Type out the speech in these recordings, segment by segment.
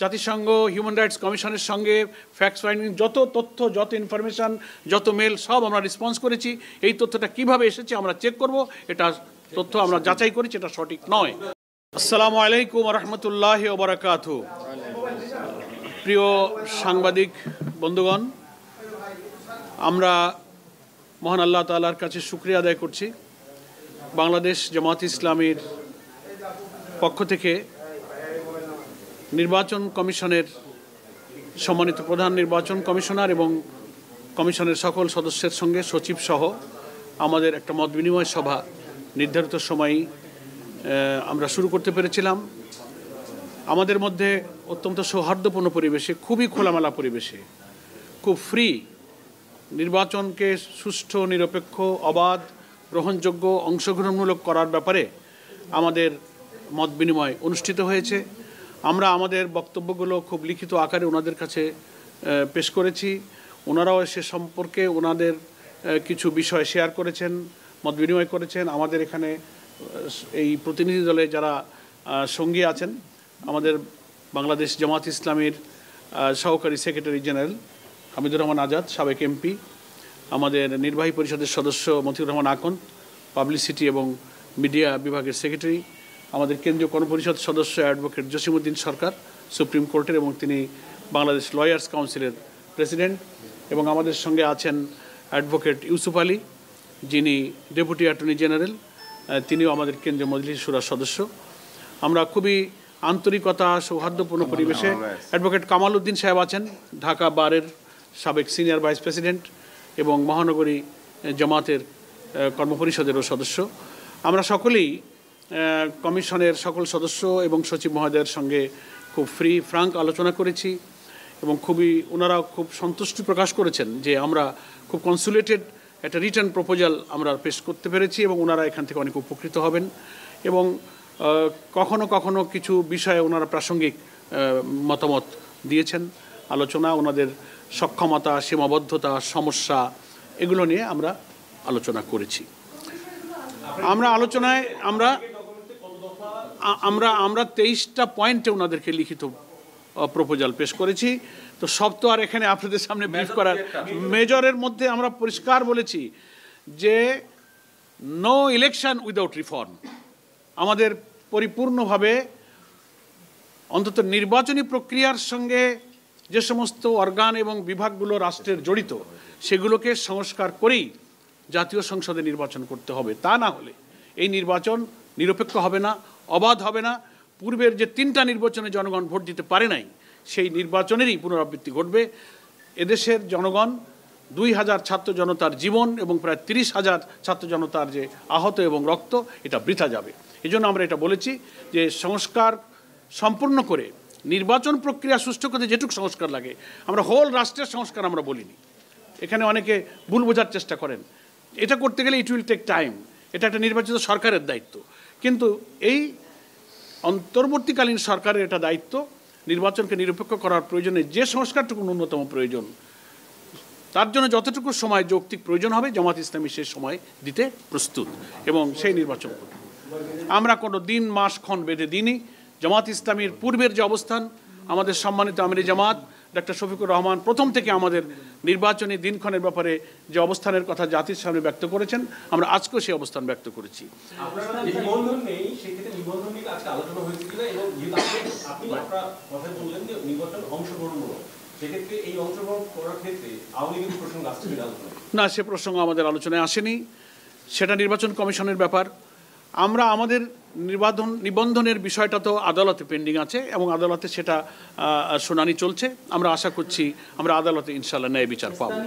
জাতিসংঘ human rights কমিশনের সঙ্গে ফ্যাক্ট ফাইন্ডিং যত তথ্য, যত ইনফরমেশন, যত মেল সব আমরা রেসপন্স করেছি। এই তথ্যটা কিভাবে এসেছে আমরা চেক করব, এটা তথ্য আমরা যাচাই করেছি, এটা সঠিক নয়। আসসালামু আলাইকুম রহমতুল্লাহি ওয়া বারাকাতুহু। প্রিয় সাংবাদিক বন্ধুগণ, আমরা মহান আল্লাহ তাআলার কাছে শুকরিয়া আদায় করছি বাংলাদেশ জামাত ইসলামীর পক্ষ থেকে নির্বাচন কমিশনের সম্মানিত প্রধান নির্বাচন কমিশনার এবং কমিশনের সকল সদস্যের সঙ্গে সচিব সহ আমাদের একটা মত বিনিময় সভা নির্ধারিত সময়েই আমরা শুরু করতে পেরেছিলাম। আমাদের মধ্যে অত্যন্ত সৌহার্দ্যপূর্ণ পরিবেশে, খুবই খোলামেলা পরিবেশে, খুব ফ্রি নির্বাচনকে সুষ্ঠু, নিরপেক্ষ, অবাধ, গ্রহণযোগ্য, অংশগ্রহণমূলক করার ব্যাপারে আমাদের মত বিনিময় অনুষ্ঠিত হয়েছে। আমরা আমাদের বক্তব্যগুলো খুব লিখিত আকারে ওনাদের কাছে পেশ করেছি। ওনারাও সে সম্পর্কে ওনাদের কিছু বিষয় শেয়ার করেছেন, মত বিনিময় করেছেন। আমাদের এখানে এই প্রতিনিধি দলে যারা সঙ্গী আছেন, আমাদের বাংলাদেশ জামাত ইসলামীর সহকারী সেক্রেটারি জেনারেল হামিদুর রহমান আজাদ, সাবেক এমপি, আমাদের নির্বাহী পরিষদের সদস্য মতিউর রহমান আকন্দ, পাবলিসিটি এবং মিডিয়া বিভাগের সেক্রেটারি, আমাদের কেন্দ্রীয় কর্মপরিষদ সদস্য অ্যাডভোকেট জসিমউদ্দিন সরকার, সুপ্রিম কোর্টের, এবং তিনি বাংলাদেশ লয়ার্স কাউন্সিলের প্রেসিডেন্ট, এবং আমাদের সঙ্গে আছেন অ্যাডভোকেট ইউসুফ আলী, যিনি ডেপুটি অ্যাটর্নি জেনারেল, তিনিও আমাদের কেন্দ্রীয় মজলিস শুরার সদস্য। আমরা খুবই আন্তরিকতা, সৌহার্দ্যপূর্ণ পরিবেশে, অ্যাডভোকেট কামাল উদ্দিন সাহেব আছেন, ঢাকা বারের সাবেক সিনিয়র ভাইস প্রেসিডেন্ট এবং মহানগরী জামাতের কর্মপরিষদেরও সদস্য। আমরা সকলেই কমিশনের সকল সদস্য এবং সচিব মহোদয়ের সঙ্গে খুব ফ্রাঙ্ক আলোচনা করেছি এবং ওনারা খুব সন্তুষ্টি প্রকাশ করেছেন যে আমরা খুব কনসুলেটেড একটা রিটার্ন প্রপোজাল আমরা পেশ করতে পেরেছি এবং ওনারা এখান থেকে অনেক উপকৃত হবেন। এবং কখনো কখনো কিছু বিষয়ে ওনারা প্রাসঙ্গিক মতামত দিয়েছেন, আলোচনা, ওনাদের সক্ষমতা, সীমাবদ্ধতা, সমস্যা, এগুলো নিয়ে আমরা আলোচনা করেছি। আমরা আলোচনায় আমরা 23টা পয়েন্টে ওনাদেরকে লিখিত প্রপোজাল পেশ করেছি। তো সব তো আর এখানে আপনাদের সামনে ব্রিফ করার, মেজরের মধ্যে আমরা পরিষ্কার বলেছি যে নো ইলেকশন উইদাউট রিফর্ম। আমাদের পরিপূর্ণভাবে অন্তত নির্বাচনী প্রক্রিয়ার সঙ্গে যে সমস্ত অর্গান এবং বিভাগগুলো রাষ্ট্রের জড়িত, সেগুলোকে সংস্কার করেই জাতীয় সংসদে নির্বাচন করতে হবে। তা না হলে এই নির্বাচন নিরপেক্ষ হবে না, অবাধ হবে না। পূর্বের যে 3টা নির্বাচনে জনগণ ভোট দিতে পারে নাই, সেই নির্বাচনেরই পুনরাবৃত্তি ঘটবে। এদেশের জনগণ 2000 ছাত্র জনতার জীবন এবং প্রায় 30,000 ছাত্র জনতার যে আহত এবং রক্ত, এটা বৃথা যাবে। এই জন্য আমরা এটা বলেছি যে সংস্কার সম্পূর্ণ করে নির্বাচন প্রক্রিয়া সুষ্ঠু করতে যেটুকু সংস্কার লাগে, আমরা হোল রাষ্ট্রের সংস্কার আমরা বলিনি। এখানে অনেকে ভুল বোঝার চেষ্টা করেন। এটা করতে গেলে ইট উইল টেক টাইম, এটা একটা নির্বাচিত সরকারের দায়িত্ব। কিন্তু এই অন্তর্বর্তীকালীন সরকারের এটা দায়িত্ব নির্বাচনকে নিরপেক্ষ করার প্রয়োজনে যে সংস্কারটুকু ন্যূনতম প্রয়োজন, তার জন্য যতটুকু সময় যৌক্তিক প্রয়োজন হবে, জামাত ইসলামী সে সময় দিতে প্রস্তুত এবং সেই নির্বাচন করবে। আমরা কোনো দিন, মাস, ক্ষণ বেঁধে দিইনি। জামাত ইসলামীর পূর্বের যে অবস্থান, আমাদের সম্মানিত আমিরে জামাত ডক্টর শফিকুর রহমান প্রথম থেকে আমাদের নির্বাচনী দিনক্ষণের ব্যাপারে যে অবস্থানের কথা জাতির সামনে ব্যক্ত করেছেন, আমরা আজকেও সেই অবস্থান ব্যক্ত করেছি। না, সে প্রসঙ্গ আমাদের আলোচনায় আসেনি, সেটা নির্বাচন কমিশনের ব্যাপার। আমরা আমাদের নিবন্ধনের বিষয়টা তো আদালতে পেন্ডিং আছে এবং আদালতে সেটা শুনানি চলছে। আমরা আশা করছি আমরা আদালতে ইনশাআল্লাহ ন্যায় বিচার পাবো।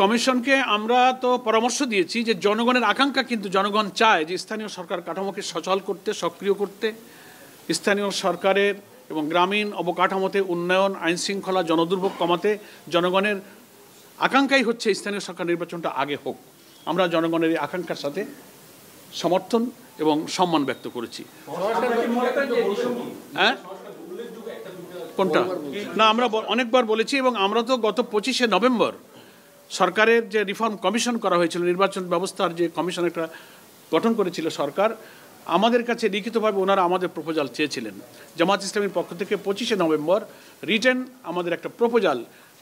কমিশনকে আমরা তো পরামর্শ দিয়েছি যে জনগণের আকাঙ্ক্ষা, কিন্তু জনগণ চায় যে স্থানীয় সরকার কাঠামোকে সচল করতে, সক্রিয় করতে, স্থানীয় সরকারের এবং গ্রামীণ অবকাঠামোতে উন্নয়ন, আইন শৃঙ্খলা, জনদুর্ভোগ কমাতে জনগণের আকাঙ্ক্ষাই হচ্ছে স্থানীয় সরকার নির্বাচনটা আগে হোক। আমরা জনগণের এই আকাঙ্ক্ষার সাথে সমর্থন এবং সম্মান ব্যক্ত করেছি। হ্যাঁ, কোনটা? না, আমরা অনেকবার বলেছি এবং আমরা তো গত 25শে নভেম্বর সরকারের যে রিফর্ম কমিশন করা হয়েছিল, নির্বাচন ব্যবস্থার যে কমিশন একটা গঠন করেছিল সরকার, আমাদের কাছে লিখিতভাবে ওনারা আমাদের প্রপোজাল চেয়েছিলেন। জামাত ইসলামীর পক্ষ থেকে 25শে নভেম্বর রিটেন আমাদের একটা প্রপোজাল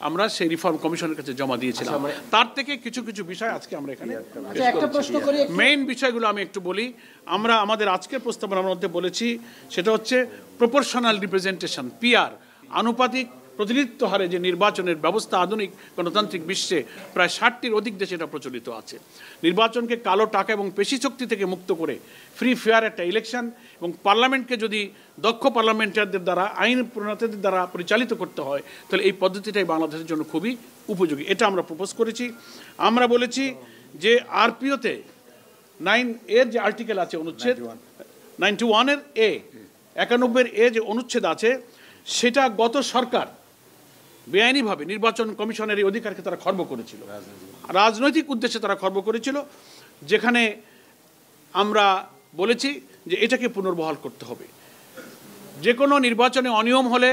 আমরা সেই রিফর্ম কমিশনের কাছে জমা দিয়েছিলাম। তার থেকে কিছু কিছু বিষয় আজকে আমরা এখানে মেইন বিষয়গুলো আমি একটু বলি। আমরা আমাদের আজকের প্রস্তাবনার মধ্যে বলেছি সেটা হচ্ছে প্রপোর্শনাল রিপ্রেজেন্টেশন, পিআর, আনুপাতিক প্রতিনিধিত্ব হারে যে নির্বাচনের ব্যবস্থা আধুনিক গণতান্ত্রিক বিশ্বে প্রায় 60টির অধিক দেশে এটা প্রচলিত আছে। নির্বাচনকে কালো টাকা এবং পেশি শক্তি থেকে মুক্ত করে ফ্রি ফেয়ার একটা ইলেকশন এবং পার্লামেন্টকে যদি দক্ষ পার্লামেন্টারদের দ্বারা, আইন প্রণেতাদের দ্বারা পরিচালিত করতে হয়, তাহলে এই পদ্ধতিটাই বাংলাদেশের জন্য খুবই উপযোগী। এটা আমরা প্রপোজ করেছি। আমরা বলেছি যে আরপিওতে 9A যে আর্টিকেল আছে, অনুচ্ছেদ 91-এর A, 91-এর A যে অনুচ্ছেদ আছে, সেটা গত সরকার বেআইনিভাবে নির্বাচন কমিশনের এই অধিকারকে তারা খর্ব করেছিল, রাজনৈতিক উদ্দেশ্যে তারা খর্ব করেছিল, যেখানে আমরা বলেছি যে এটাকে পুনর্বহাল করতে হবে। যে কোনো নির্বাচনে অনিয়ম হলে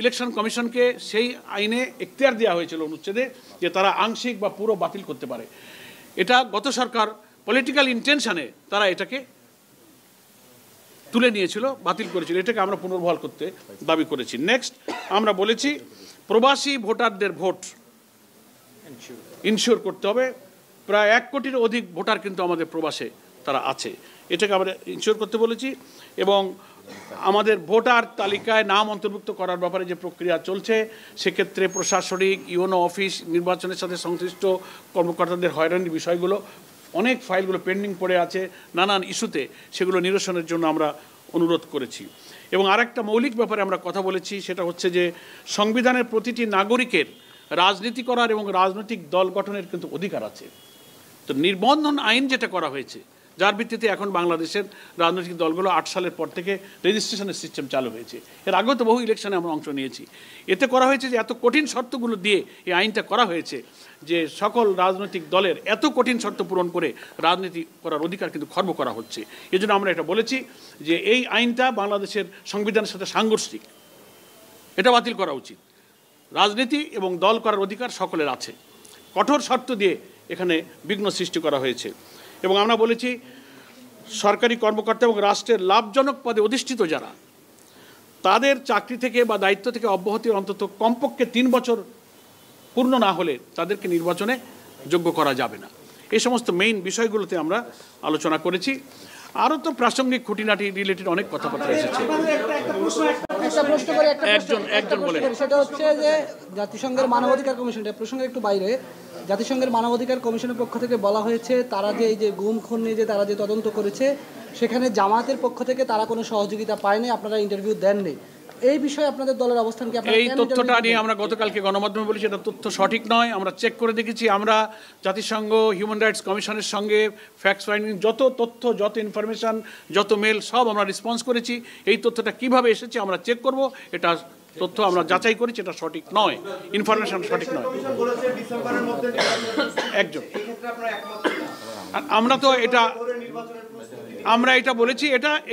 ইলেকশন কমিশনকে সেই আইনে এখতিয়ার দেওয়া হয়েছিল অনুচ্ছেদে যে তারা আংশিক বা পুরো বাতিল করতে পারে। এটা গত সরকার পলিটিক্যাল ইন্টেনশনে তারা এটাকে তুলে নিয়েছিল, বাতিল করেছিল। এটাকে আমরা পুনর্বহাল করতে দাবি করেছি। নেক্সট, আমরা বলেছি প্রবাসী ভোটারদের ভোট ইনশিওর করতে হবে। প্রায় 1 কোটির অধিক ভোটার কিন্তু আমাদের প্রবাসে তারা আছে, এটাকে আমরা ইনশিওর করতে বলেছি। এবং আমাদের ভোটার তালিকায় নাম অন্তর্ভুক্ত করার ব্যাপারে যে প্রক্রিয়া চলছে, সেক্ষেত্রে প্রশাসনিক ইউনো অফিস, নির্বাচনের সাথে সংশ্লিষ্ট কর্মকর্তাদের হয়রানির বিষয়গুলো, অনেক ফাইলগুলো পেন্ডিং পড়ে আছে নানান ইস্যুতে, সেগুলো নিরসনের জন্য আমরা অনুরোধ করেছি। এবং আরেকটা মৌলিক ব্যাপারে আমরা কথা বলেছি, সেটা হচ্ছে যে সংবিধানের প্রতিটি নাগরিকের রাজনীতি করার এবং রাজনৈতিক দল গঠনের কিন্তু অধিকার আছে। তো নির্বন্ধন আইন যেটা করা হয়েছে, যার ভিত্তিতে এখন বাংলাদেশের রাজনৈতিক দলগুলো 8 সালের পর থেকে রেজিস্ট্রেশনের সিস্টেম চালু হয়েছে। এর আগেও তো বহু ইলেকশনে আমরা অংশ নিয়েছি। এতে করা হয়েছে যে এত কঠিন শর্তগুলো দিয়ে এই আইনটা করা হয়েছে যে সকল রাজনৈতিক দলের এত কঠিন শর্ত পূরণ করে রাজনীতি করার অধিকার কিন্তু খর্ব করা হচ্ছে। এই জন্য আমরা এটা বলেছি যে এই আইনটা বাংলাদেশের সংবিধানের সাথে সাংঘর্ষিক, এটা বাতিল করা উচিত। রাজনীতি এবং দল করার অধিকার সকলের আছে, কঠোর শর্ত দিয়ে এখানে বিঘ্ন সৃষ্টি করা হয়েছে। এবং আমরা বলেছি সরকারি কর্মকর্তা এবং রাষ্ট্রের লাভজনক পদে অধিষ্ঠিত যারা, তাদের চাকরি থেকে বা দায়িত্ব থেকে অব্যাহতির অন্তত কমপক্ষে 3 বছর পূর্ণ না হলে তাদেরকে নির্বাচনে যোগ্য করা যাবে না। এই সমস্ত মেইন বিষয়গুলোতে আমরা আলোচনা করেছি। আরও তো প্রাসঙ্গিক খুঁটিনাটি রিলেটেড অনেক কথাবার্তা এসেছে। একজন বলেন। সেটা হচ্ছে যে জাতিসংঘের মানবাধিকার কমিশন, প্রসঙ্গে একটু বাইরে, জাতিসংঘের মানবাধিকার কমিশনের পক্ষ থেকে বলা হয়েছে তারা যে এই যে গুম খুন নিয়ে যে তারা যে তদন্ত করেছে, সেখানে জামাতের পক্ষ থেকে তারা কোনো সহযোগিতা পায়নি, আপনারা ইন্টারভিউ দেননি। এই বিষয়ে আপনাদের দলের অবস্থান কি? এই তথ্যটা নিয়ে আমরা গতকালকে গণমাধ্যমে বলেছি, এটা তথ্য সঠিক নয়। আমরা চেক করে দেখেছি। আমরা জাতিসংঘ হিউম্যান রাইটস কমিশনের সঙ্গে ফ্যাক্টস ফাইন্ডিং যত তথ্য, যত ইনফরমেশন, যত মেল, সব আমরা রেসপন্স করেছি। এই তথ্যটা কিভাবে এসেছে আমরা চেক করব। এটা তথ্য আমরা যাচাই করেছি, এটা সঠিক নয়, ইনফরমেশন সঠিক নয়। একজন আমরা তো আমরা এটা বলেছি,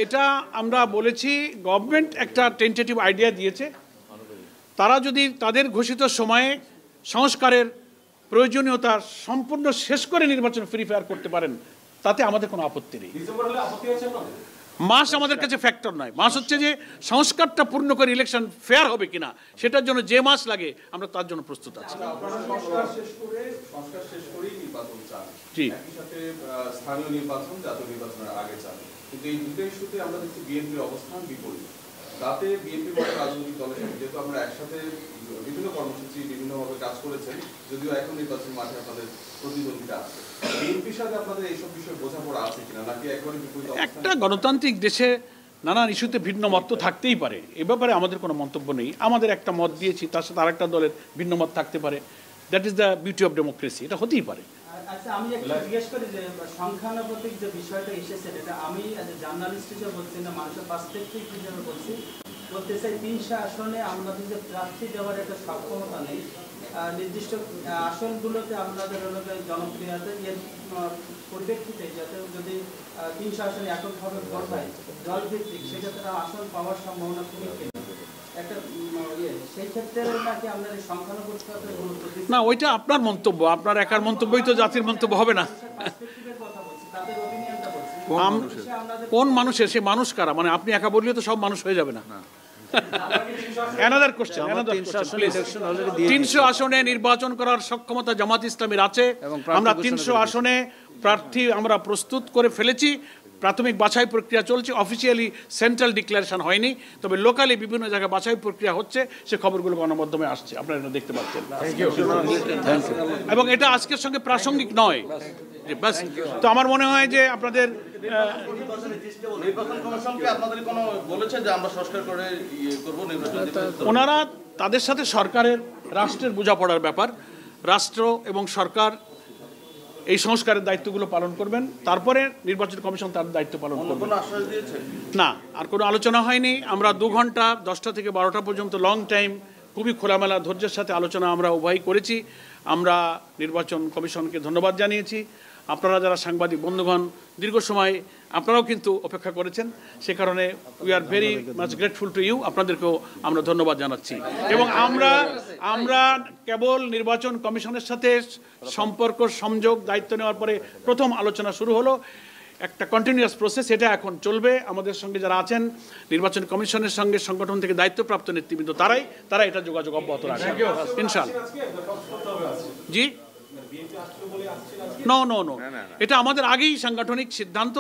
এটা আমরা বলেছি গভর্নমেন্ট একটা টেন্টেটিভ আইডিয়া দিয়েছে। তারা যদি তাদের ঘোষিত সময়ে সংস্কারের প্রয়োজনীয়তা সম্পূর্ণ শেষ করে নির্বাচন ফ্রি ফায়ার করতে পারেন, তাতে আমাদের কোনো আপত্তি নেই। মাস আমাদের কাছে ফ্যাক্টর নয়। মাস হচ্ছে যে সংস্কারটা পূর্ণ করে ইলেকশন ফেয়ার হবে কিনা, সেটার জন্য যে মাস লাগে আমরা তার জন্য প্রস্তুত আছি। জি, স্থানীয় নির্বাচন, জাতীয় নির্বাচনের আগে চান, কিন্তু এই দুটো ইস্যুতে আমরা দেখছি বিএনপির অবস্থান বিপরীত। তাতে বিএনপি মতো রাজনৈতিক দলের সাথে যেহেতু আমরা একসাথে বিভিন্ন কর্মসূচি বিভিন্নভাবে কাজ করেছেন, যদিও এখন নির্বাচন মাঠে আপনাদের প্রতিদ্বন্দ্বিতা আছে, বিএনপির সাথে আপনাদের এইসব বিষয়ে বোঝাপড়া আছে কিনা, নাকি একেবারে বিপরীত? একটা গণতান্ত্রিক দেশে নানান ইস্যুতে ভিন্ন মত তো থাকতেই পারে, এ ব্যাপারে আমাদের কোনো মন্তব্য নেই। আমাদের একটা মত দিয়েছি, তার সাথে আরেকটা দলের ভিন্ন মত থাকতে পারে। That is the beauty of democracy, এটা হতেই পারে। আচ্ছা, আমি একটু জিজ্ঞেস করি যে সংখ্যানুপাতিক যে বিষয়টা এসেছে, এটা আমি অ্যাজ এ জার্নালিস্ট হিসেবে বলছি না, মানুষের পার্সপেক্টিভ হিসেবে বলতে চাই। 300 আসনে আমাদের যে প্রার্থী দেওয়ার একটা সক্ষমতা নেই, নির্দিষ্ট আসনগুলোতে আপনাদের জনপ্রিয়তা এর পরিপ্রেক্ষিতে যাতে যদি 300 আসনে এককভাবে ভোট হয় দলভিত্তিক, সেক্ষেত্রে আসন পাওয়ার সম্ভাবনা খুবই কম। একটা সেই ক্ষেত্রে নাকি আমরা এই সংখ্যানুপাতিকতার গুরুত্ব দিচ্ছি না, ওইটা আপনার মন্তব্য, আপনার একার মন্তব্যই তো জাতির মন্তব্য হবে না। পার্সপেক্টিভের কথা বলছি, তাদের অপিনিয়নটা বলছি। কোন মানুষের, সে মানুষ কারা? মানে আপনি একা বললে তো সব মানুষ হয়ে যাবে না। Another question, please. 300 আসনে নির্বাচন করার সক্ষমতা জামাত ইসলামীর আছে। আমরা 300 আসনে প্রার্থী আমরা প্রস্তুত করে ফেলেছি। প্রাথমিক বাছাই প্রক্রিয়া চলছে, অফিসিয়ালি সেন্ট্রাল ডিক্লারেশন হয়নি, তবে লোকালি বিভিন্ন জায়গায় বাছাই প্রক্রিয়া হচ্ছে, সে খবরগুলো গণমাধ্যমে আসছে, আপনারা এটা দেখতে পাচ্ছেন। এবং এটা আজকের সঙ্গে প্রাসঙ্গিক নয়। বাস, তো আমার মনে হয় যে আপনাদের নির্বাচন কমিশনকে আপনাদের কোনো বলেছে যে আমরা সংস্কার করে করব নির্বাচন? ওনারা তাদের সাথে সরকারের, রাষ্ট্রের বোঝাপড়ার ব্যাপার, রাষ্ট্র এবং সরকার এই সংস্কারের দায়িত্বগুলো পালন করবেন, তারপরে নির্বাচন কমিশন তার দায়িত্ব পালন করবে। কোনো আশ্বাস দিয়েছে না, আর কোনো আলোচনা হয়নি। আমরা 2 ঘন্টা 10টা থেকে 12টা পর্যন্ত লং টাইম খুবই খোলামেলা ধৈর্যের সাথে আলোচনা আমরা উভয়ই করেছি। আমরা নির্বাচন কমিশনকে ধন্যবাদ জানিয়েছি। আপনারা যারা সাংবাদিক বন্ধুগণ দীর্ঘ সময় আপনারাও কিন্তু অপেক্ষা করেছেন, সে কারণে we are very much grateful to you, আপনাদেরকেও আমরা ধন্যবাদ জানাচ্ছি। এবং আমরা কেবল নির্বাচন কমিশনের সাথে সম্পর্ক সংযোগ দায়িত্ব নেওয়ার পরে প্রথম আলোচনা শুরু হলো, একটা কন্টিনিউয়াস প্রসেস, এটা এখন চলবে। আমাদের সঙ্গে যারা আছেন নির্বাচন কমিশনের সঙ্গে সংগঠন থেকে দায়িত্বপ্রাপ্ত নেতৃবৃন্দ, তারা এটা যোগাযোগ অব্যাহত রাখবে ইনশাআল্লাহ। জি, নো, এটা আমাদের আগেই সাংগঠনিক সিদ্ধান্ত।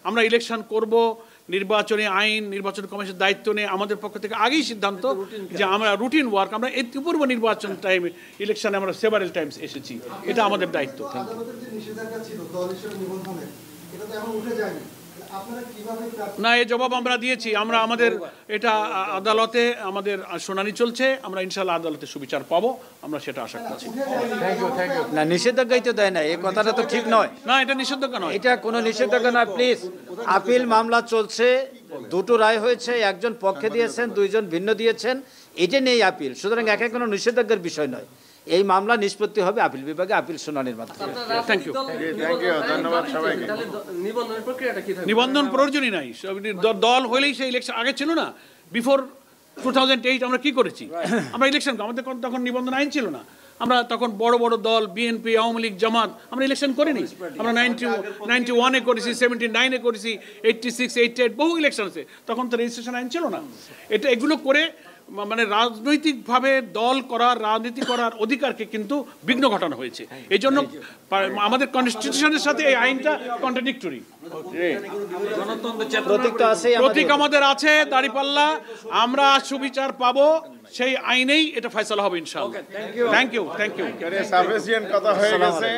আমরা ইলেকশন করব, নির্বাচনী আইন, নির্বাচন কমিশনের দায়িত্ব নিয়ে আমাদের পক্ষ থেকে আগেই সিদ্ধান্ত যে আমরা রুটিন ওয়ার্ক, আমরা এর পূর্ব নির্বাচন টাইম ইলেকশনে আমরা সেভারেল টাইমস এসেছি, এটা আমাদের দায়িত্ব। না, এই জবাব আমরা দিয়েছি। আমাদের এটা আদালতে আমাদের শুনানি চলছে, আমরা ইনশাআল্লাহ আদালতে সুবিচার পাবো, আমরা সেটা আশা করছি। না, নিষেধাজ্ঞাই তো দেয় না, এই কথাটা তো ঠিক নয়। না, এটা নিষেধাজ্ঞা নয়, এটা কোনো নিষেধাজ্ঞা নয়। প্লিজ, আপিল মামলা চলছে, 2টো রায় হয়েছে, একজন পক্ষে দিয়েছেন, 2জন ভিন্ন দিয়েছেন, এটা নিয়েই আপিল। সুতরাং একে কোনো নিষেধাজ্ঞার বিষয় নয়। এই মামলা নিষ্পত্তি হবে আপিল বিভাগে, আপিল শুনানির মাধ্যমে। থ্যাংক ইউ, ধন্যবাদ সবাইকে। নিবন্ধন প্রয়োজনই নাই। দল হইলেই সেই ইলেকশন আগে ছিল না। বিফোর 2008 আমরা কি করেছি? আমরা ইলেকশন, আমাদের তখন নিবন্ধন আইন ছিল না। আমরা তখন বড় বড় দল, বিএনপি, আওয়ামী লীগ, জামাত, আমরা ইলেকশন করিনি। আমরা 91-এ করেছি, 79-এ করেছি, 86, 88 বহু ইলেকশন আছে। তখন তো রেজিস্ট্রেশন আইন ছিল না। এগুলো করে মানে রাজনৈতিকভাবে দল করার, রাজনীতি করার অধিকারকে কিন্তু বিঘ্ন ঘটানো হয়েছে। এই জন্য আমাদের কনস্টিটিউশনের সাথে এই আইনটা কন্ট্রাডিক্টরি। প্রতীক আমাদের আছে, দাঁড়িপাল্লা, আমরা সুবিচার পাবো, সেই আইনেই এটা ফয়সালা হবে ইনশাআল্লাহ। Thank you. সাফিসিয়েন্ট কথা হয়ে গেছে।